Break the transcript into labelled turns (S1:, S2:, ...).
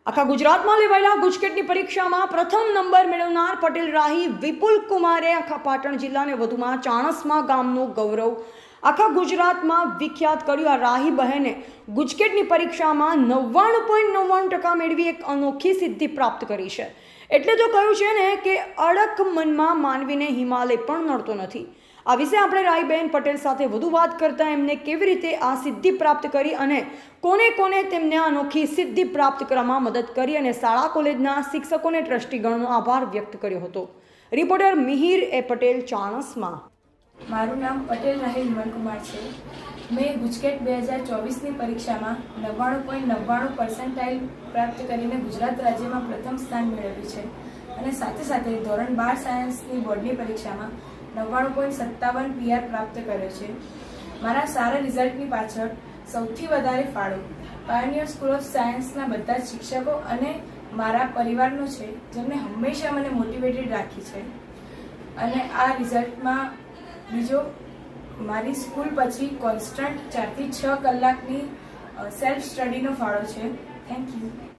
S1: આખા ગુજરાતમાં લેવાયેલા ગુજકેટની પરીક્ષામાં પ્રથમ નંબર મેળવનાર પટેલ રાહી વિપુલ કુમારે આખા પાટણ જિલ્લાને વધુમાં ચાણસ્મા ગામનું ગૌરવ આખા ગુજરાતમાં વિખ્યાત કર્યું। આ રાહી બહેને ગુજકેટની પરીક્ષામાં 99.99% મેળવી એક અનોખી સિદ્ધિ પ્રાપ્ત કરી છે। એટલે તો કહ્યું છે ને કે અડક મનમાં માનવીને હિમાલય પણ નડતો નથી। આ વિશે આપણે રાહીબેન પટેલ સાથે વધુ વાત કરતા એમને કેવી રીતે આ સિદ્ધિ પ્રાપ્ત કરી અને કોને કોને તેમને અનોખી સિદ્ધિ પ્રાપ્ત કરવામાં મદદ કરી અને શાળા કોલેજના શિક્ષકોને ટ્રસ્ટીગણનો આભાર વ્યક્ત કર્યો હતો। રિપોર્ટર મિહિર એ પટેલ, ચાણસ્મા।
S2: મારું નામ પટેલ રાહી વિમલ કુમાર છે। મેં ગુજકેટ 2024ની પરીક્ષામાં 99.99% પ્રાપ્ત કરીને ગુજરાત રાજ્યમાં પ્રથમ સ્થાન મેળવ્યું છે અને સાથે સાથે ધોરણ 12 સાયન્સની બોર્ડની પરીક્ષામાં 99.57 PR પ્રાપ્ત કર્યો છે। મારા સારા રિઝલ્ટની પાછળ સૌથી વધારે ફાળો પાયોનિયર સ્કૂલ ઓફ સાયન્સના બધા જ શિક્ષકો અને મારા પરિવારનો છે, જેમણે હંમેશા મને મોટિવેટેડ રાખી છે। અને આ રિઝલ્ટમાં બીજો મારી સ્કૂલ પછી કોન્સ્ટન્ટ 4 થી 6 કલાકની સેલ્ફ સ્ટડીનો ફાળો છે। Thank you.